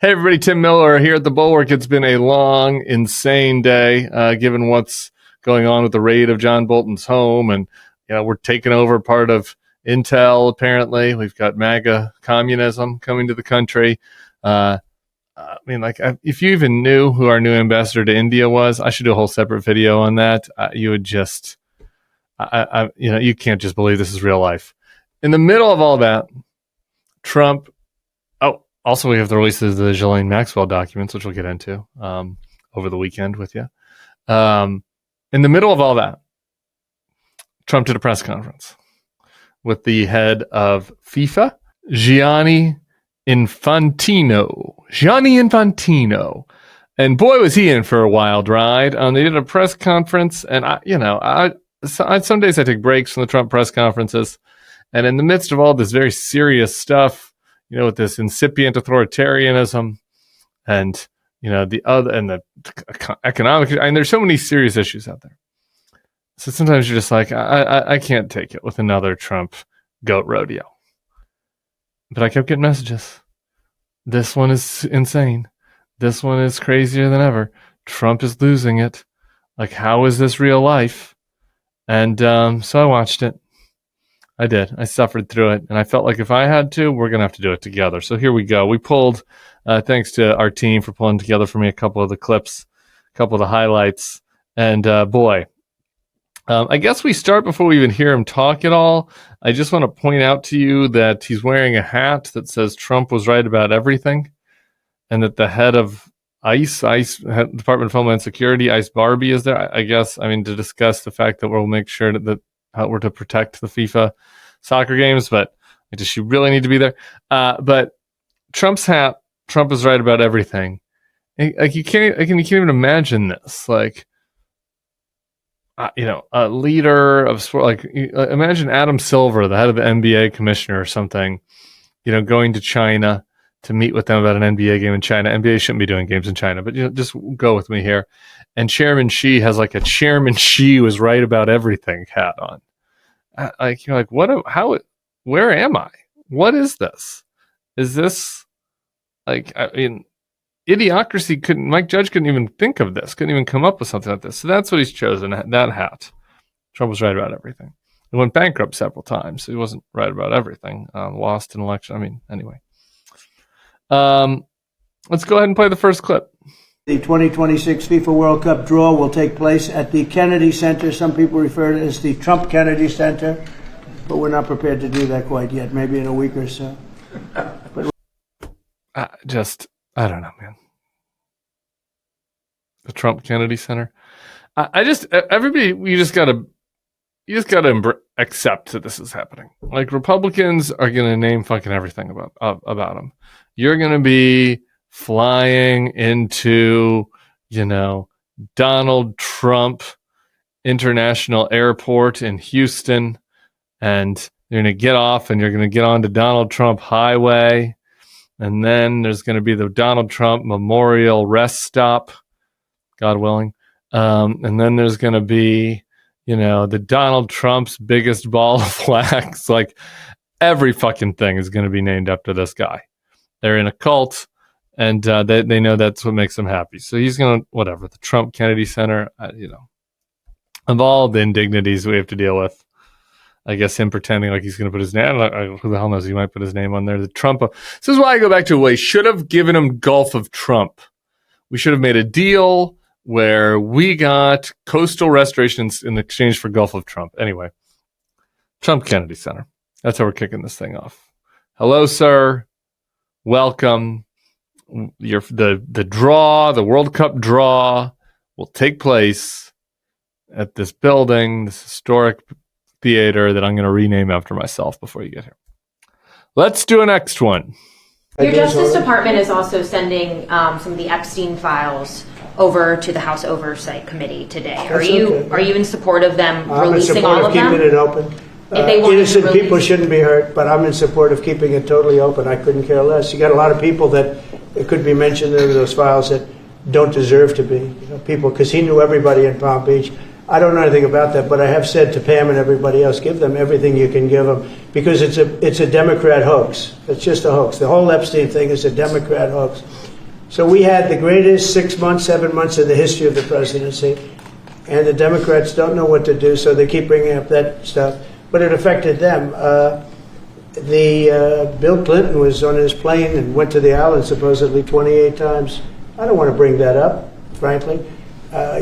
Hey everybody, Tim Miller here at the Bulwark. It's been a long, insane day, given what's going on with the raid of John Bolton's home. And, we're taking over part of Intel, apparently. We've got MAGA communism coming to the country. If you even knew who our new ambassador to India was, I should do a whole separate video on that. You would just, you can't just believe this is real life. In the middle of all that, Trump. Also, we have the release of the Ghislaine Maxwell documents, which we'll get into over the weekend with you. In the middle of all that, Trump did a press conference with the head of FIFA, Gianni Infantino. And boy, was he in for a wild ride. They did a press conference, and some days I take breaks from the Trump press conferences. And in the midst of all this very serious stuff, with this incipient authoritarianism and, the other and the economic, there's so many serious issues out there. So sometimes you're just like, I can't take it with another Trump goat rodeo. But I kept getting messages. This one is insane. This one is crazier than ever. Trump is losing it. Like, how is this real life? And so I watched it. I did. I suffered through it, and I felt like if I had to, we're going to have to do it together. So here we go. We pulled, thanks to our team for pulling together for me a couple of the clips, a couple of the highlights, and I guess we start before we even hear him talk at all. I just want to point out to you that he's wearing a hat that says Trump was right about everything, and that the head of ICE, Department of Homeland Security, ICE Barbie is there, I guess, to discuss the fact that we'll make sure that how we're to protect the FIFA soccer games, but does she really need to be there? But Trump's hat, Trump is right about everything. You can't even imagine this. A leader of sport, imagine Adam Silver, the head of the NBA commissioner or something, going to China to meet with them about an NBA game in China. NBA shouldn't be doing games in China, but just go with me here. And Chairman Xi has a Chairman Xi was right about everything hat on. Where am I? What is this? Is this Idiocracy Mike Judge couldn't even think of this, couldn't even come up with something like this. So that's what he's chosen, that hat. Trump was right about everything. He went bankrupt several times, so he wasn't right about everything. Lost an election. Anyway. Let's go ahead and play the first clip. The 2026 FIFA World Cup draw will take place at the Kennedy Center. Some people refer to it as the Trump Kennedy Center, but we're not prepared to do that quite yet. Maybe in a week or so. I don't know, man. The Trump Kennedy Center. Everybody, you just gotta accept that this is happening. Republicans are gonna name fucking everything about them. You're gonna be flying into, Donald Trump International Airport in Houston, and you're going to get off and you're going to get onto Donald Trump Highway, and then there's going to be the Donald Trump Memorial Rest Stop, God willing, and then there's going to be, the Donald Trump's biggest ball of wax. Every fucking thing is going to be named after this guy. They're in a cult. And they know that's what makes them happy. So he's going to, whatever, the Trump Kennedy Center, of all the indignities we have to deal with, I guess him pretending like he's going to put his name, who the hell knows, he might put his name on there. The Trump, this is why I go back to, we should have given him Gulf of Trump. We should have made a deal where we got coastal restorations in exchange for Gulf of Trump. Anyway, Trump Kennedy Center. That's how we're kicking this thing off. Hello, sir. Welcome. The draw, the World Cup draw, will take place at this building, this historic theater that I'm going to rename after myself before you get here. Let's do a next one. Your Justice Department is also sending some of the Epstein files over to the House Oversight Committee today. Are you in support of them releasing all of them? I'm in support of keeping it open. Innocent people shouldn't be hurt, but I'm in support of keeping it totally open. I couldn't care less. You got a lot of people that it could be mentioned in those files that don't deserve to be. People, because he knew everybody in Palm Beach. I don't know anything about that, but I have said to Pam and everybody else, give them everything you can give them, because it's a Democrat hoax. It's just a hoax. The whole Epstein thing is a Democrat hoax. So we had the greatest 6 months, 7 months in the history of the presidency, and the Democrats don't know what to do, so they keep bringing up that stuff. But it affected them. Bill Clinton was on his plane and went to the island supposedly 28 times. I don't want to bring that up, frankly.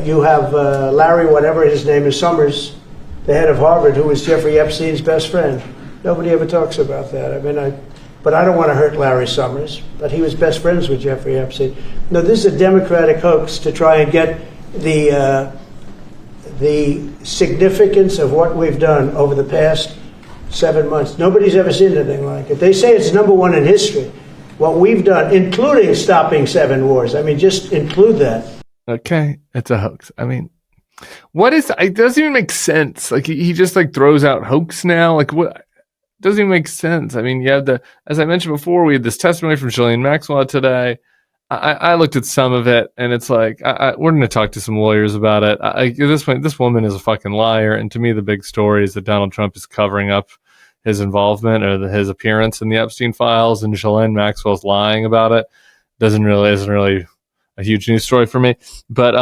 You have Larry, whatever his name is, Summers, the head of Harvard, who was Jeffrey Epstein's best friend. Nobody ever talks about that. But I don't want to hurt Larry Summers, but he was best friends with Jeffrey Epstein. No, this is a Democratic hoax to try and get the significance of what we've done over the past 7 months. Nobody's ever seen anything like it. They say it's number one in history. What we've done, including stopping 7 wars. I mean, just include that. Okay, it's a hoax. I mean, it doesn't even make sense. Like, he just like throws out hoax now. Like, what? Doesn't even make sense. I mean, you have as I mentioned before, we had this testimony from Ghislaine Maxwell today. I looked at some of it, and it's like, we're going to talk to some lawyers about it. At this point, this woman is a fucking liar. And to me, the big story is that Donald Trump is covering up his involvement or his appearance in the Epstein files, and Ghislaine Maxwell's lying about it. Isn't really a huge news story for me. But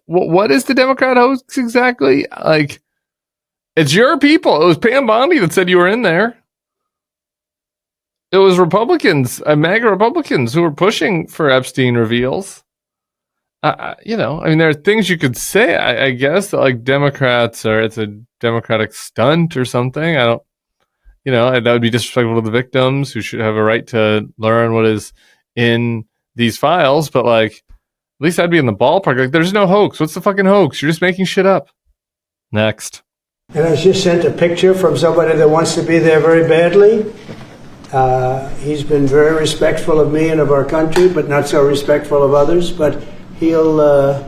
what is the Democrat hoax exactly? Like, it's your people. It was Pam Bondi that said you were in there. It was Republicans, MAGA Republicans, who were pushing for Epstein reveals. I mean, there are things you could say, I guess, that like Democrats, or it's a Democratic stunt or something. I don't, that would be disrespectful to the victims, who should have a right to learn what is in these files. But like, at least I'd be in the ballpark. Like, there's no hoax. What's the fucking hoax? You're just making shit up. Next. And I was just sent a picture from somebody that wants to be there very badly. He's been very respectful of me and of our country, but not so respectful of others. But I'm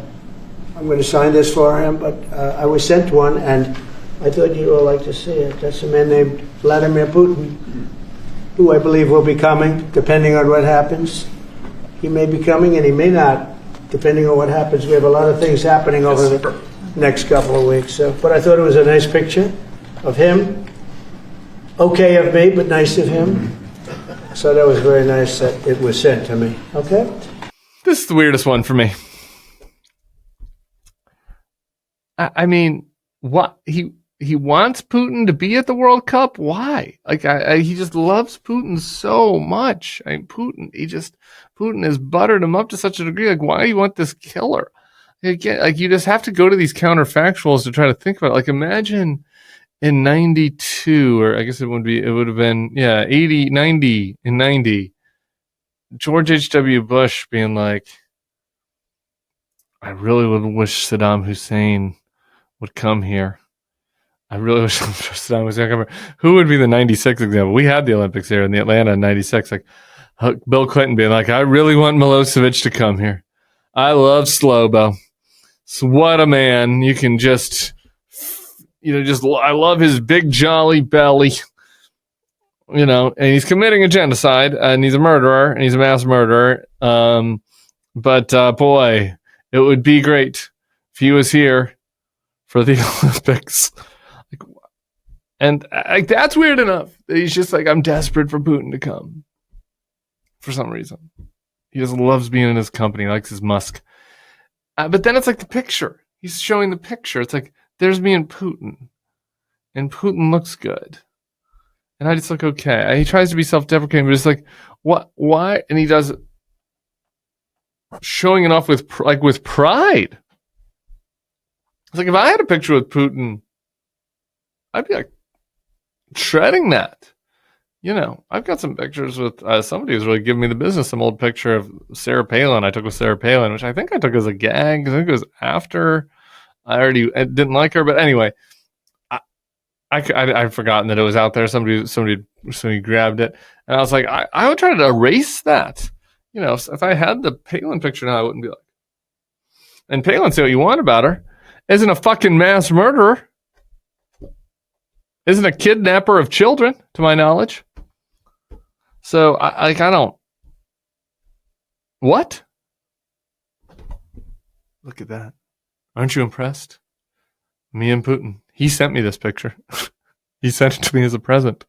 going to sign this for him, but I was sent one, and I thought you'd all like to see it. That's a man named Vladimir Putin, who I believe will be coming, depending on what happens. He may be coming, and he may not, depending on what happens. We have a lot of things happening over the next couple of weeks. But I thought it was a nice picture of him. Okay of me, but nice of him. So that was very nice that it was sent to me. Okay? This is the weirdest one for me. I mean, what? He wants Putin to be at the World Cup? Why? Like, he just loves Putin so much. I mean, Putin has buttered him up to such a degree. Like, why do you want this killer? Again, like, you just have to go to these counterfactuals to try to think about it. Like, imagine in 92, or I guess it would have been, 80, 90, in 90, George H.W. Bush being like, I really would wish Saddam Hussein would come here. I really wish Saddam was going to come here. Who would be the 96 example? We had the Olympics here in the Atlanta in 96. Like, Bill Clinton being like, I really want Milosevic to come here. I love Slobo. So what a man. You can I love his big jolly belly, and he's committing a genocide, and he's a murderer, and he's a mass murderer. But boy, it would be great if he was here for the Olympics. And that's weird enough. He's just like, I'm desperate for Putin to come for some reason. He just loves being in his company. He likes his Musk. But then it's like the picture. He's showing the picture. It's like, there's me and Putin. And Putin looks good. And I just look okay. He tries to be self-deprecating, but it's like, what? Why? And he does it, showing it off with pride. It's like, if I had a picture with Putin, I'd be like shredding that. I've got some pictures with somebody who's really giving me the business. Some old picture of Sarah Palin I took with Sarah Palin, which I think I took as a gag. I think it was after I didn't like her. But anyway, I've forgotten that it was out there. Somebody grabbed it. And I was like, I would try to erase that. If I had the Palin picture now, I wouldn't be like. And Palin, say what you want about her, isn't a fucking mass murderer. Isn't a kidnapper of children, to my knowledge. So, I don't. What? Look at that. Aren't you impressed? Me and Putin. He sent me this picture. He sent it to me as a present.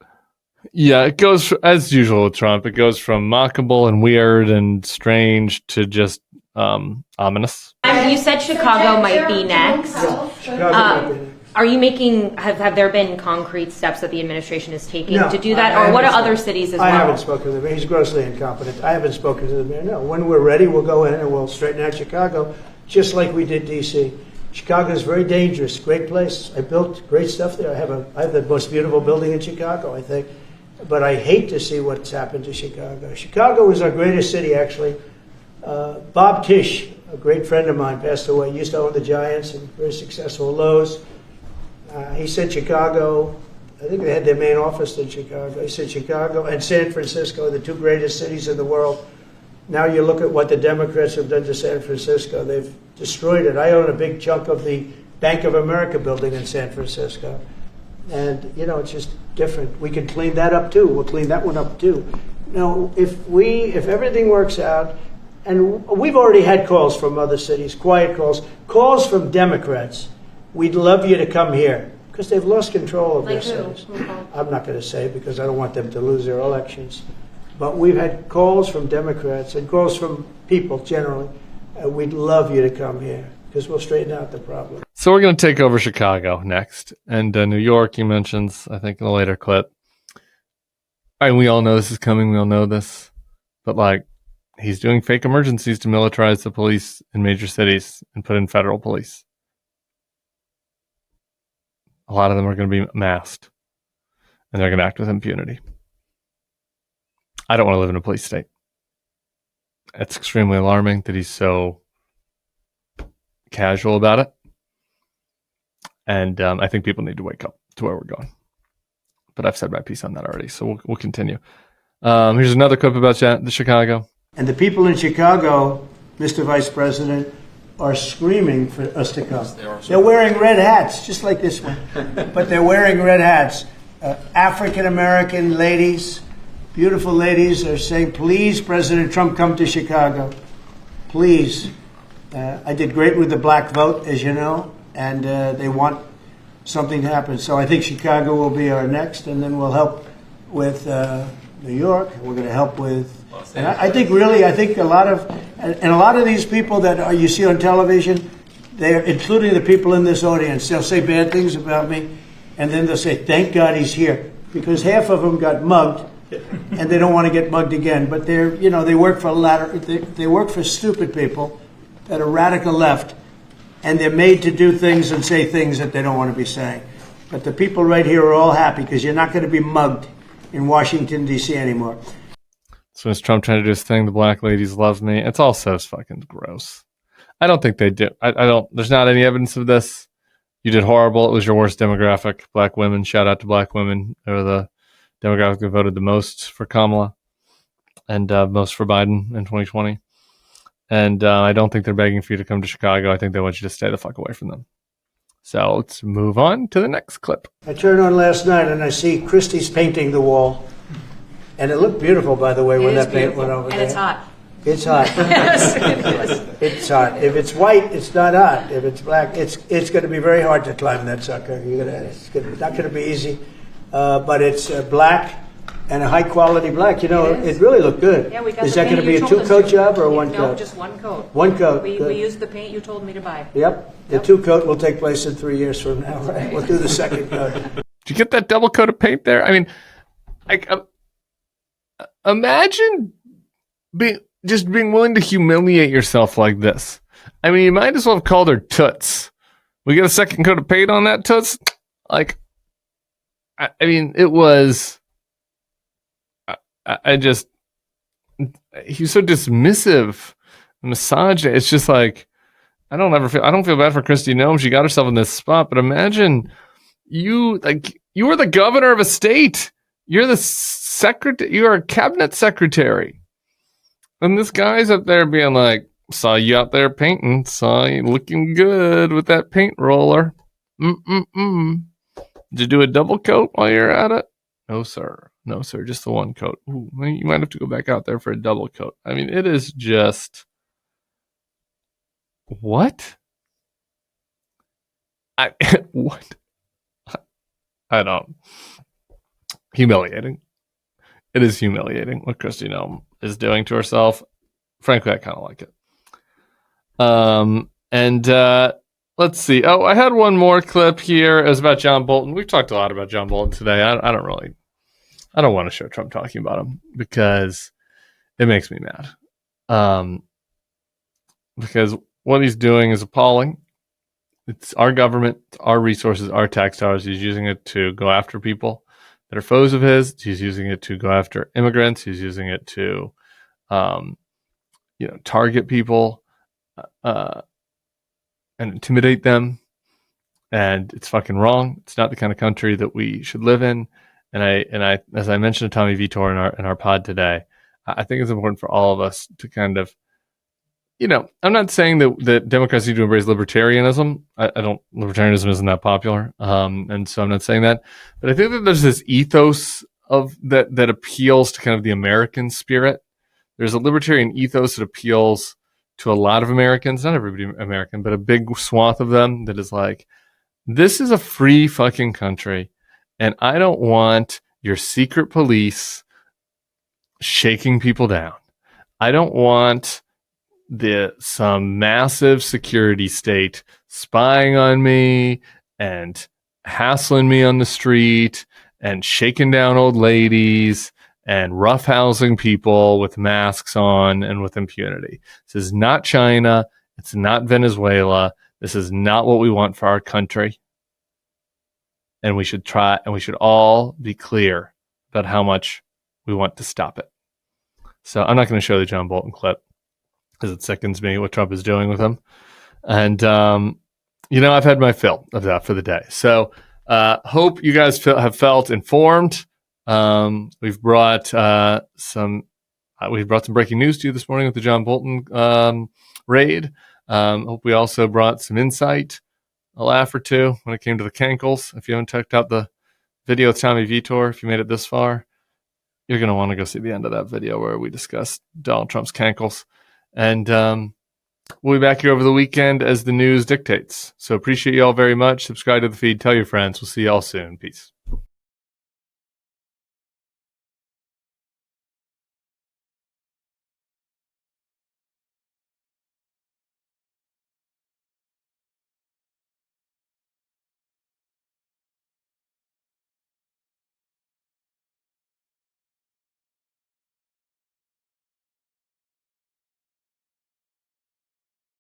Yeah, it goes, as usual with Trump, it goes from mockable and weird and strange to just ominous. You said Chicago might be next. Chicago might be next. Are you making, have there been concrete steps that the administration is taking No, to do that? I Or what are haven't other spoken- cities as I well? haven't spoken to the mayor. He's grossly incompetent. I haven't spoken to the mayor. No, when we're ready, we'll go in and we'll straighten out Chicago, just like we did D.C. Chicago is very dangerous, great place. I built great stuff there. I have the most beautiful building in Chicago, I think. But I hate to see what's happened to Chicago. Chicago is our greatest city, actually. Bob Tisch, a great friend of mine, passed away. He used to own the Giants and very successful Lowe's. He said Chicago, I think they had their main office in Chicago. He said Chicago and San Francisco, the two greatest cities in the world. Now you look at what the Democrats have done to San Francisco. They've destroyed it. I own a big chunk of the Bank of America building in San Francisco. And, you know, it's just different. We can clean that up too. We'll clean that one up too. You know, if everything works out, and we've already had calls from other cities, quiet calls from Democrats. We'd love you to come here because they've lost control of their cities. I'm not going to say because I don't want them to lose their elections. But we've had calls from Democrats and calls from people generally. We'd love you to come here because we'll straighten out the problem. So we're going to take over Chicago next. And New York, he mentions, I think, in a later clip. And we all know this is coming. We all know this. But, like, he's doing fake emergencies to militarize the police in major cities and put in federal police. A lot of them are going to be masked. And they're going to act with impunity. I don't want to live in a police state. It's extremely alarming that he's so casual about it. And I think people need to wake up to where we're going. But I've said my piece on that already, so we'll continue. Here's another clip about the Chicago. And the people in Chicago, Mr. Vice President, are screaming for us to come. They're wearing red hats, just like this one. But they're wearing red hats. African-American ladies, beautiful ladies, are saying, please, President Trump, come to Chicago. Please. I did great with the black vote, as you know, and they want something to happen. So I think Chicago will be our next, and then we'll help with New York. We're going to help with... And I think a lot of these people that you see on television, they're including the people in this audience. They'll say bad things about me, and then they'll say, "Thank God he's here," because half of them got mugged, and they don't want to get mugged again. But they work for they work for stupid people that are radical left, and they're made to do things and say things that they don't want to be saying. But the people right here are all happy because you're not going to be mugged in Washington D.C. anymore. So is Trump trying to do his thing? The black ladies love me. It's all so fucking gross. I don't think they do. I don't. There's not any evidence of this. You did horrible. It was your worst demographic. Black women. Shout out to black women. They're the demographic that voted the most for Kamala and most for Biden in 2020. And I don't think they're begging for you to come to Chicago. I think they want you to stay the fuck away from them. So let's move on to the next clip. I turned on last night and I see Kristi's painting the wall. And it looked beautiful, by the way, when that paint went over there. And it's hot. It's hot. It's hot. If it's white, it's not hot. If it's black, it's going to be very hard to climb that sucker. It's not going to be easy. But it's black and a high-quality black. You know, it really looked good. Yeah, we got Is the that going to paint be a you told us two-coat to. job or one coat? No, just one coat. One coat. We used the paint you told me to buy. Yep. The two-coat will take place in 3 years from now. Right? We'll do the second coat. Did you get that double coat of paint there? I mean, imagine being willing to humiliate yourself like this. I mean, you might as well have called her Toots. We get a second coat of paint on that, Toots? Like, I mean, it was... he was so dismissive, misogynist. It's just like, I don't feel bad for Kristi Noem. She got herself in this spot, but imagine you were the governor of a state. You're the secretary. You are a cabinet secretary. And this guy's up there being like, saw you out there painting, saw you looking good with that paint roller. Did you do a double coat while you're at it? No, sir. No, sir. Just the one coat. Ooh, you might have to go back out there for a double coat. I mean, it is just... What? What? I don't... Humiliating. It is humiliating what Kristi Noem is doing to herself. Frankly, I kind of like it. Let's see. Oh, I had one more clip here. It was about John Bolton. We've talked a lot about John Bolton today. I don't want to show Trump talking about him because it makes me mad. Because what he's doing is appalling. It's our government, our resources, our tax dollars. He's using it to go after people that are foes of his. He's using it to go after immigrants. He's using it to, target people and intimidate them. And it's fucking wrong. It's not the kind of country that we should live in. And I, as I mentioned to Tommy Vitor in our pod today, I think it's important for all of us to kind of, I'm not saying that Democrats need to embrace libertarianism. Libertarianism isn't that popular. And so I'm not saying that, but I think that there's this ethos of that appeals to kind of the American spirit. There's a libertarian ethos that appeals to a lot of Americans, not everybody American, but a big swath of them that is like, this is a free fucking country. And I don't want your secret police shaking people down. I don't want some massive security state spying on me and hassling me on the street and shaking down old ladies and roughhousing people with masks on and with impunity. This is not China. It's not Venezuela. This is not what we want for our country. And we should all be clear about how much we want to stop it. So I'm not going to show the John Bolton clip because it sickens me what Trump is doing with him. And, I've had my fill of that for the day. So hope you guys have felt informed. We've brought some breaking news to you this morning with the John Bolton raid. Hope we also brought some insight, a laugh or two when it came to the cankles. If you haven't checked out the video with Tommy Vitor, if you made it this far, you're going to want to go see the end of that video where we discussed Donald Trump's cankles. And we'll be back here over the weekend as the news dictates. So appreciate you all very much. Subscribe to the feed. Tell your friends. We'll see you all soon. Peace.